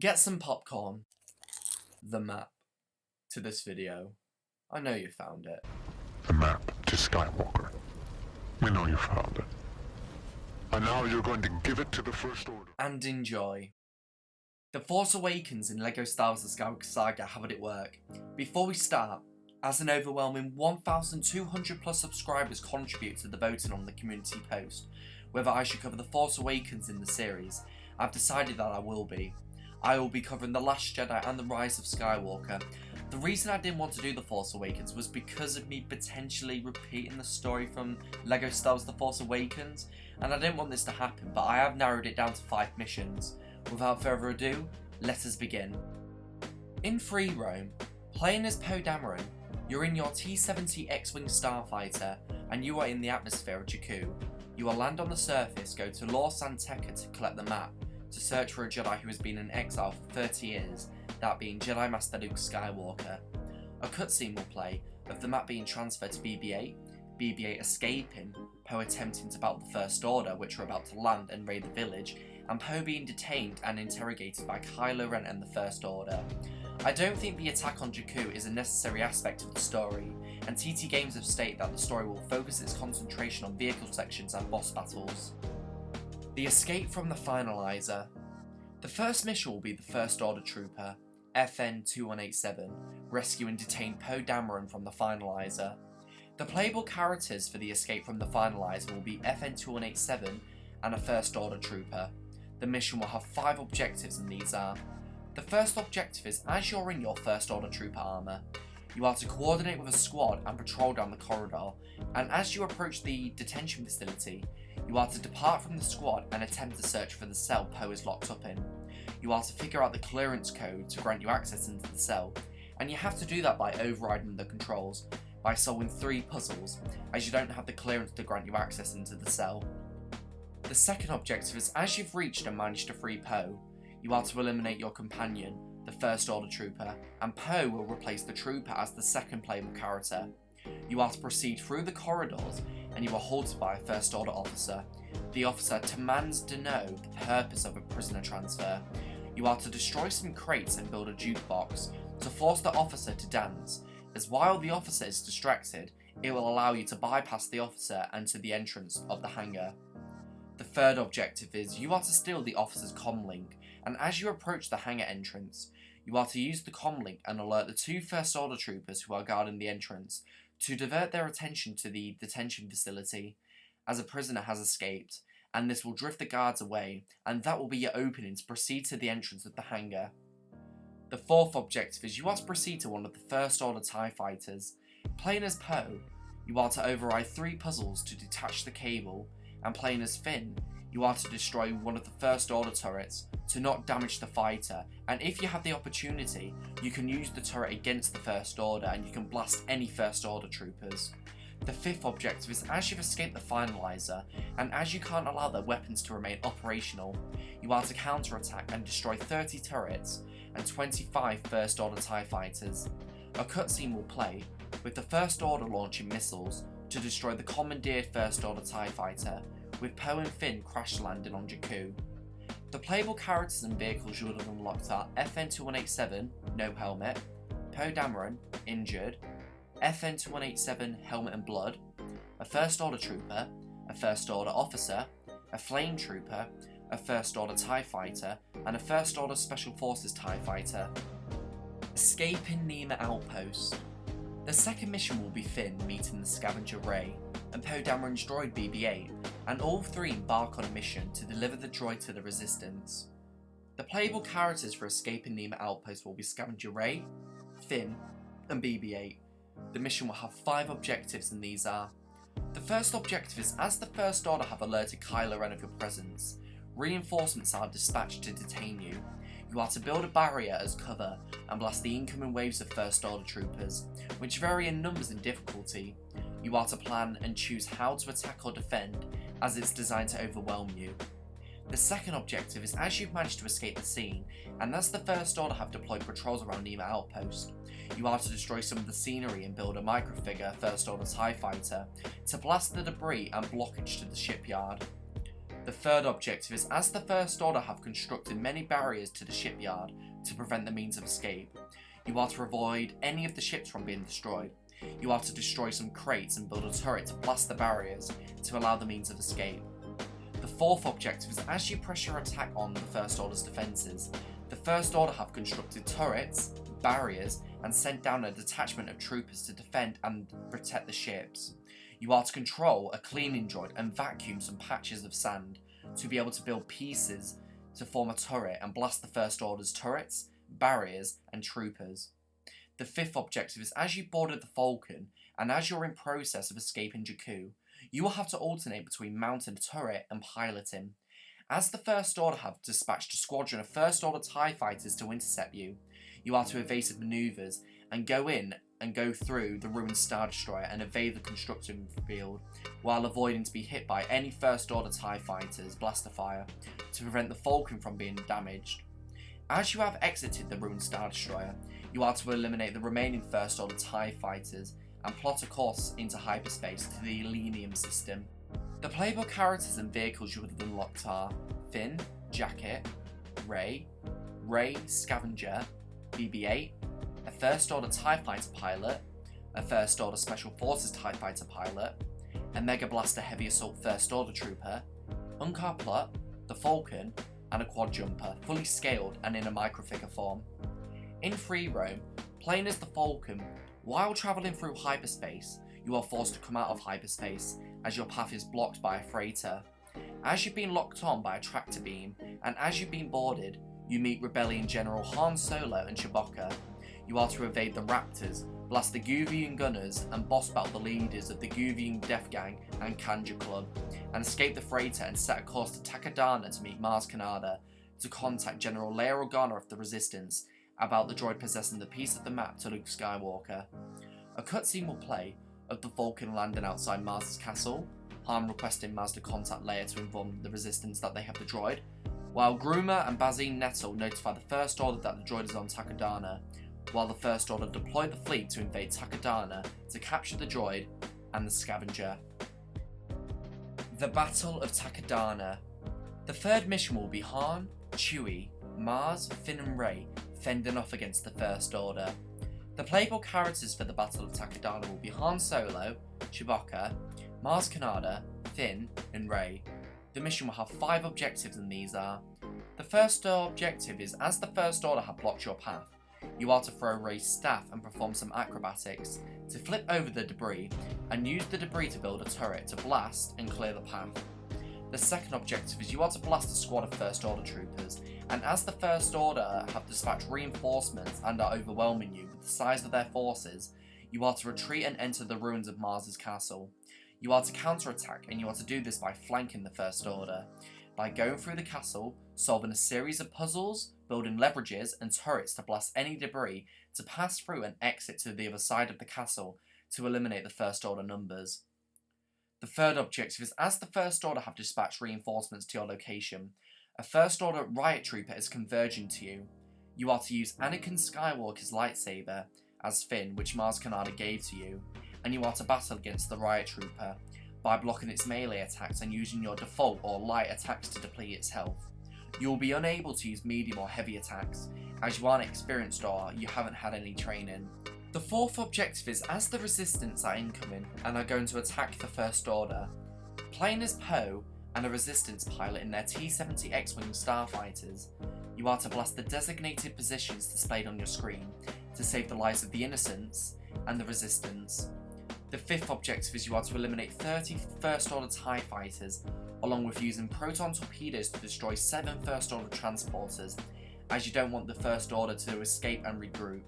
Get some popcorn. The map to this video. I know you found it. The map to Skywalker. We know you found it. And now you're going to give it to the First Order. And enjoy. The Force Awakens in LEGO Star Wars The Skywalker Saga have had it work. Before we start, as an overwhelming 1,200 plus subscribers contribute to the voting on the community post whether I should cover The Force Awakens in the series, I've decided that I will be. I will be covering The Last Jedi and The Rise of Skywalker. The reason I didn't want to do The Force Awakens was because of me potentially repeating the story from LEGO Star Wars The Force Awakens, and I didn't want this to happen, but I have narrowed it down to 5 missions. Without further ado, let us begin. In free roam, playing as Poe Dameron, you're in your T-70 X-Wing starfighter, and you are in the atmosphere of Jakku. You will land on the surface, go to Lor San Tekka to collect the map, to search for a Jedi who has been in exile for 30 years, that being Jedi Master Luke Skywalker. A cutscene will play of the map being transferred to BB-8, BB-8 escaping, Poe attempting to battle the First Order, which are about to land and raid the village, and Poe being detained and interrogated by Kylo Ren and the First Order. I don't think the attack on Jakku is a necessary aspect of the story, and TT Games have stated that the story will focus its concentration on vehicle sections and boss battles. The escape from the Finalizer. The first mission will be the First Order Trooper, FN-2187, rescue and detain Poe Dameron from the Finalizer. The playable characters for the escape from the Finalizer will be FN-2187 and a First Order Trooper. The mission will have 5 objectives, and these are: the first objective is, as you're in your First Order Trooper armour, you are to coordinate with a squad and patrol down the corridor, and as you approach the detention facility, you are to depart from the squad and attempt to search for the cell Poe is locked up in. You are to figure out the clearance code to grant you access into the cell, and you have to do that by overriding the controls, by solving 3 puzzles, as you don't have the clearance to grant you access into the cell. The second objective is, as you've reached and managed to free Poe, you are to eliminate your companion, the First Order Trooper, and Poe will replace the Trooper as the second playable character. You are to proceed through the corridors, and you are halted by a First Order officer. The officer demands to know the purpose of a prisoner transfer. You are to destroy some crates and build a jukebox to force the officer to dance, as while the officer is distracted, it will allow you to bypass the officer and to the entrance of the hangar. The third objective is, you are to steal the officer's comlink, and as you approach the hangar entrance, you are to use the comlink and alert the 2 First Order Troopers who are guarding the entrance to divert their attention to the detention facility, as a prisoner has escaped, and this will drift the guards away, and that will be your opening to proceed to the entrance of the hangar. The fourth objective is, you are to proceed to one of the First Order TIE Fighters. Playing as Poe, you are to override 3 puzzles to detach the cable, and playing as Finn, you are to destroy one of the First Order turrets to not damage the fighter, and if you have the opportunity, you can use the turret against the First Order and you can blast any First Order troopers. The fifth objective is, as you've escaped the Finalizer, and as you can't allow their weapons to remain operational, you are to counterattack and destroy 30 turrets and 25 First Order TIE Fighters. A cutscene will play, with the First Order launching missiles to destroy the commandeered First Order TIE Fighter, with Poe and Finn crash landing on Jakku. The playable characters and vehicles you will have unlocked are FN-2187, no helmet, Poe Dameron, injured, FN-2187, helmet and blood, a First Order Trooper, a First Order Officer, a Flame Trooper, a First Order TIE Fighter, and a First Order Special Forces TIE Fighter. Escaping Niima Outpost. The second mission will be Finn meeting the scavenger Rey, and Poe Dameron's droid BB-8, and all 3 embark on a mission to deliver the droid to the Resistance. The playable characters for Escaping Niima Outpost will be Scavenger Rey, Finn, and BB-8. The mission will have 5 objectives, and these are: the first objective is, as the First Order have alerted Kylo Ren of your presence, reinforcements are dispatched to detain you. You are to build a barrier as cover and blast the incoming waves of First Order troopers, which vary in numbers and difficulty. You are to plan and choose how to attack or defend, as it's designed to overwhelm you. The second objective is, as you've managed to escape the scene, and as the First Order have deployed patrols around Niima Outpost, you are to destroy some of the scenery and build a microfigure First Order TIE Fighter to blast the debris and blockage to the shipyard. The third objective is, as the First Order have constructed many barriers to the shipyard to prevent the means of escape, you are to avoid any of the ships from being destroyed. You are to destroy some crates and build a turret to blast the barriers to allow the means of escape. The fourth objective is, as you press your attack on the First Order's defences, the First Order have constructed turrets, barriers, and sent down a detachment of troopers to defend and protect the ships. You are to control a cleaning droid and vacuum some patches of sand to be able to build pieces to form a turret and blast the First Order's turrets, barriers, and troopers. The fifth objective is, as you boarded the Falcon and as you're in process of escaping Jakku, you will have to alternate between mounting a turret and piloting. As the First Order have dispatched a squadron of First Order TIE fighters to intercept you, you are to evasive manoeuvres and go in and go through the ruined Star Destroyer and evade the construction field, while avoiding to be hit by any First Order TIE fighters' blaster fire to prevent the Falcon from being damaged. As you have exited the ruined Star Destroyer, you are to eliminate the remaining First Order TIE fighters and plot a course into hyperspace to the Elenium system. The playable characters and vehicles you would have unlocked are Finn, Jacket, Rey, Scavenger, BB-8, a First Order TIE Fighter pilot, a First Order Special Forces TIE Fighter pilot, a Mega Blaster Heavy Assault First Order Trooper, Unkar Plutt, the Falcon, and a Quad Jumper, fully scaled and in a microfigure form. In free roam, playing as the Falcon, while travelling through hyperspace, you are forced to come out of hyperspace as your path is blocked by a freighter. As you've been locked on by a tractor beam, and as you've been boarded, you meet Rebellion General Han Solo and Chewbacca. You are to evade the Raptors, blast the Guvian Gunners, and boss battle the leaders of the Guvian Death Gang and Kanja Club, and escape the freighter and set a course to Takodana to meet Maz Kanata to contact General Leia Organa of the Resistance about the droid possessing the piece of the map to Luke Skywalker. A cutscene will play of the Falcon landing outside Maz's castle, Han requesting Maz to contact Leia to inform the Resistance that they have the droid, while Gruma and Bazine Nettle notify the First Order that the droid is on Takodana, while the First Order deploy the fleet to invade Takodana to capture the droid and the Scavenger. The Battle of Takodana. The third mission will be Han, Chewie, Maz, Finn and Rey fending off against the First Order. The playable characters for the Battle of Takodana will be Han Solo, Chewbacca, Maz Kanata, Finn and Rey. The mission will have 5 objectives, and these are: the first objective is, as the First Order have blocked your path, you are to throw Rey's staff and perform some acrobatics to flip over the debris and use the debris to build a turret to blast and clear the path. The second objective is, you are to blast a squad of First Order troopers, and as the First Order have dispatched reinforcements and are overwhelming you with the size of their forces, you are to retreat and enter the ruins of Maz's castle. You are to counterattack, and you are to do this by flanking the First Order, by going through the castle, solving a series of puzzles, building leverages and turrets to blast any debris to pass through and exit to the other side of the castle to eliminate the First Order numbers. The third objective is, as the First Order have dispatched reinforcements to your location, a First Order riot trooper is converging to you. You are to use Anakin Skywalker's lightsaber as Finn, which Maz Kanata gave to you, and you are to battle against the riot trooper by blocking its melee attacks and using your default or light attacks to deplete its health. You will be unable to use medium or heavy attacks, as you aren't experienced or you haven't had any training. The fourth objective is, as the Resistance are incoming and are going to attack the First Order, playing as Poe and a Resistance pilot in their T-70 X-Wing starfighters, you are to blast the designated positions displayed on your screen to save the lives of the Innocents and the Resistance. The fifth objective is, you are to eliminate 30 First Order TIE fighters, along with using proton torpedoes to destroy 7 First Order transporters, as you don't want the First Order to escape and regroup.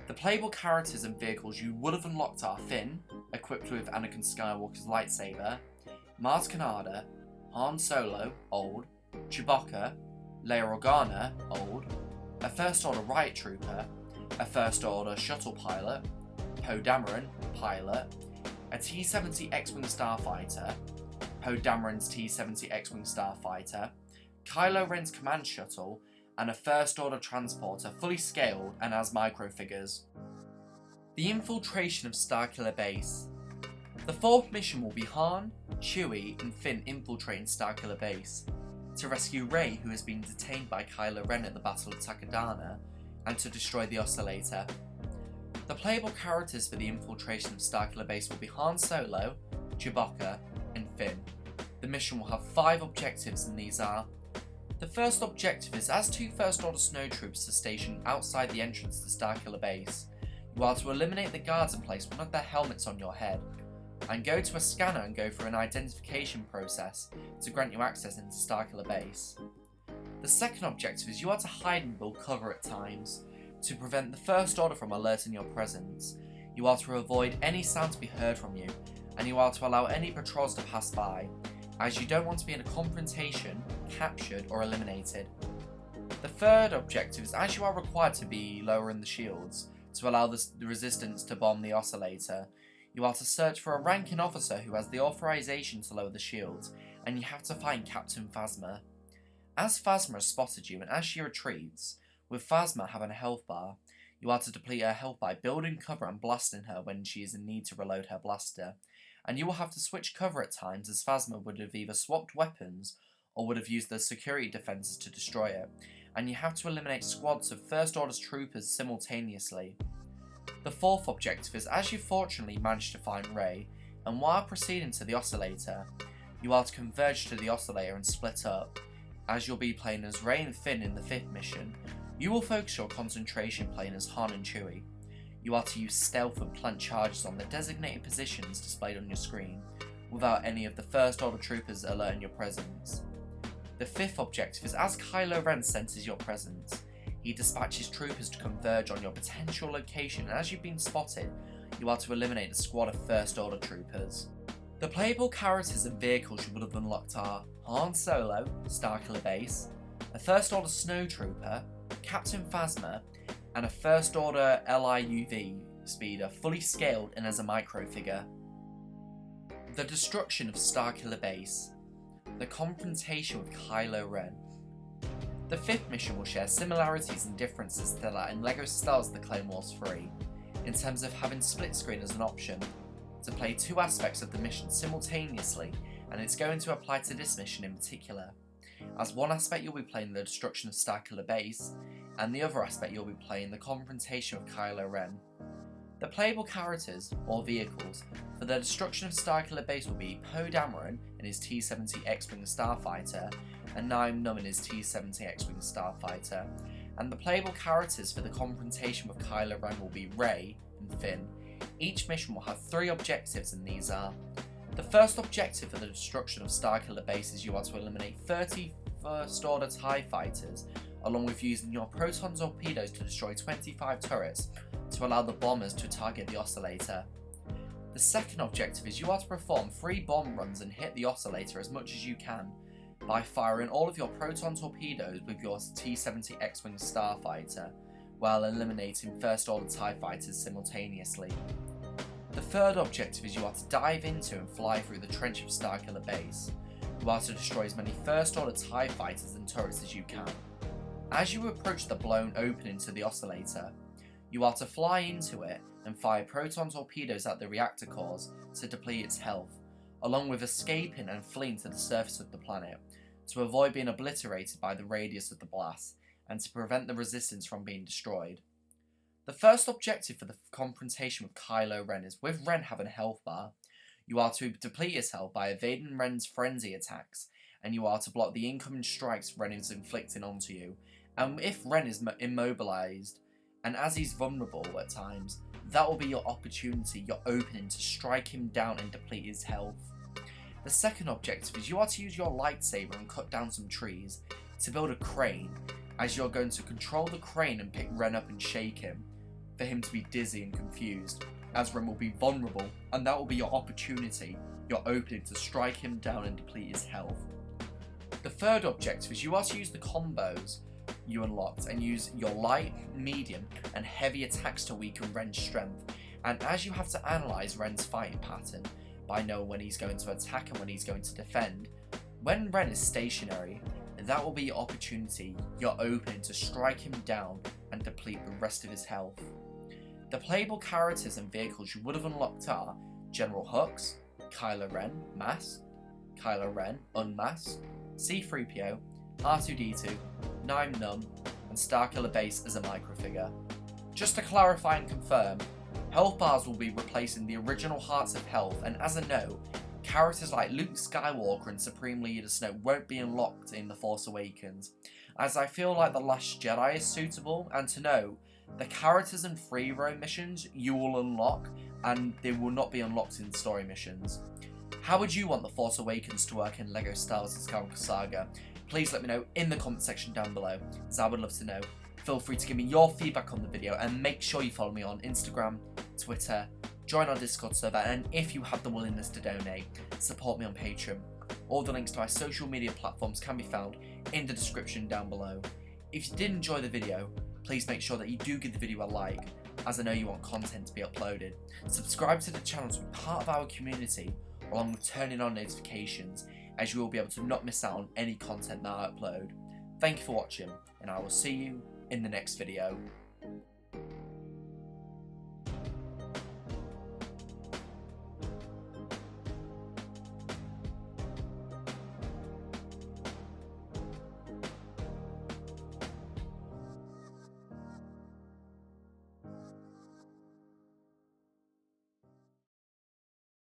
The playable characters and vehicles you would have unlocked are Finn, equipped with Anakin Skywalker's lightsaber, Maz Kanata, Han Solo, old, Chewbacca, Leia Organa, old, a First Order riot trooper, a First Order shuttle pilot, Poe Dameron, pilot, a T-70 X-Wing starfighter, Poe Dameron's T-70 X-Wing starfighter, Kylo Ren's command shuttle, and a First Order transporter fully scaled and as microfigures. The infiltration of Starkiller Base. The fourth mission will be Han, Chewie and Finn infiltrating Starkiller Base to rescue Rey, who has been detained by Kylo Ren at the Battle of Takodana, and to destroy the Oscillator. The playable characters for the infiltration of Starkiller Base will be Han Solo, Chewbacca and Finn. The mission will have 5 objectives, and these are: the first objective is, as 2 First Order snowtroopers are stationed outside the entrance to Starkiller Base, you are to eliminate the guards and place one of their helmets on your head, and go to a scanner and go through an identification process to grant you access into Starkiller Base. The second objective is, you are to hide and build cover at times to prevent the First Order from alerting your presence. You are to avoid any sound to be heard from you, and you are to allow any patrols to pass by, as you don't want to be in a confrontation, captured or eliminated. The third objective is, as you are required to be lowering the shields to allow the resistance to bomb the Oscillator, you are to search for a ranking officer who has the authorization to lower the shields, and you have to find Captain Phasma. As Phasma has spotted you, and as she retreats, with Phasma having a health bar, you are to deplete her health by building cover and blasting her when she is in need to reload her blaster, and you will have to switch cover at times, as Phasma would have either swapped weapons or would have used the security defences to destroy it, and you have to eliminate squads of First Order troopers simultaneously. The fourth objective is, as you fortunately managed to find Rey, and while proceeding to the Oscillator, you are to converge to the Oscillator and split up. As you'll be playing as Rey and Finn in the 5th mission, you will focus your concentration playing as Han and Chewie. You are to use stealth and plant charges on the designated positions displayed on your screen, without any of the First Order troopers alerting your presence. The 5th objective is, as Kylo Ren senses your presence, he dispatches troopers to converge on your potential location, and as you've been spotted, you are to eliminate a squad of First Order troopers. The playable characters and vehicles you would have unlocked are Han Solo, Starkiller Base, a First Order snowtrooper, Captain Phasma, and a First Order LIUV speeder, fully scaled and as a microfigure. The destruction of Starkiller Base. The confrontation with Kylo Ren. The 5th mission will share similarities and differences to that in LEGO Star Wars: The Clone Wars 3, in terms of having split screen as an option, to play 2 aspects of the mission simultaneously, and it's going to apply to this mission in particular, as one aspect you'll be playing the destruction of Starkiller Base, and the other aspect you'll be playing the confrontation with Kylo Ren. The playable characters, or vehicles, for the destruction of Starkiller Base will be Poe Dameron in his T-70 X-Wing Starfighter, and Niima Outpost in his T-70 X-Wing Starfighter, and the playable characters for the confrontation with Kylo Ren will be Rey and Finn. Each mission will have 3 objectives, and these are: the first objective for the destruction of Starkiller Base is, you are to eliminate 30 First Order TIE fighters, along with using your proton torpedoes to destroy 25 turrets to allow the bombers to target the Oscillator. The second objective is, you are to perform 3 bomb runs and hit the Oscillator as much as you can by firing all of your proton torpedoes with your T-70 X-Wing Starfighter, while eliminating First Order TIE fighters simultaneously. The third objective is, you are to dive into and fly through the trench of Starkiller Base. You are to destroy as many First Order TIE fighters and turrets as you can. As you approach the blown opening to the Oscillator, you are to fly into it and fire proton torpedoes at the reactor cores to deplete its health, along with escaping and fleeing to the surface of the planet to avoid being obliterated by the radius of the blast and to prevent the resistance from being destroyed. The first objective for the confrontation with Kylo Ren is, with Ren having a health bar, you are to deplete his health by evading Ren's frenzy attacks, and you are to block the incoming strikes Ren is inflicting onto you. And if Ren is immobilized, and as he's vulnerable at times, that will be your opportunity, your opening to strike him down and deplete his health. The second objective is, you are to use your lightsaber and cut down some trees to build a crane, as you're going to control the crane and pick Ren up and shake him, for him to be dizzy and confused, as Ren will be vulnerable, and that will be your opportunity, your opening to strike him down and deplete his health. The third objective is, you are to use the combos you unlocked and use your light, medium and heavy attacks to weaken Ren's strength, and as you have to analyse Ren's fighting pattern by knowing when he's going to attack and when he's going to defend, when Ren is stationary, that will be your opportunity, your opening to strike him down and deplete the rest of his health. The playable characters and vehicles you would have unlocked are General Hux, Kylo Ren masked, Kylo Ren unmasked, C-3PO, R2-D2, Nien Nunb, and Starkiller Base as a microfigure. Just to clarify and confirm, health bars will be replacing the original Hearts of Health, and as a note, characters like Luke Skywalker and Supreme Leader Snoke won't be unlocked in The Force Awakens, as I feel like The Last Jedi is suitable, and to note, the characters and free roam missions you will unlock, and they will not be unlocked in story missions. How would you want The Force Awakens to work in LEGO Star Wars Skywalker Saga? Please let me know in the comment section down below, as I would love to know. Feel free to give me your feedback on the video, and make sure you follow me on Instagram, Twitter, join our Discord server, and if you have the willingness to donate, support me on Patreon. All the links to my social media platforms can be found in the description down below. If you did enjoy the video, please make sure that you do give the video a like, as I know you want content to be uploaded. Subscribe to the channel to be part of our community, along with turning on notifications, as you will be able to not miss out on any content that I upload. Thank you for watching, and I will see you in the next video.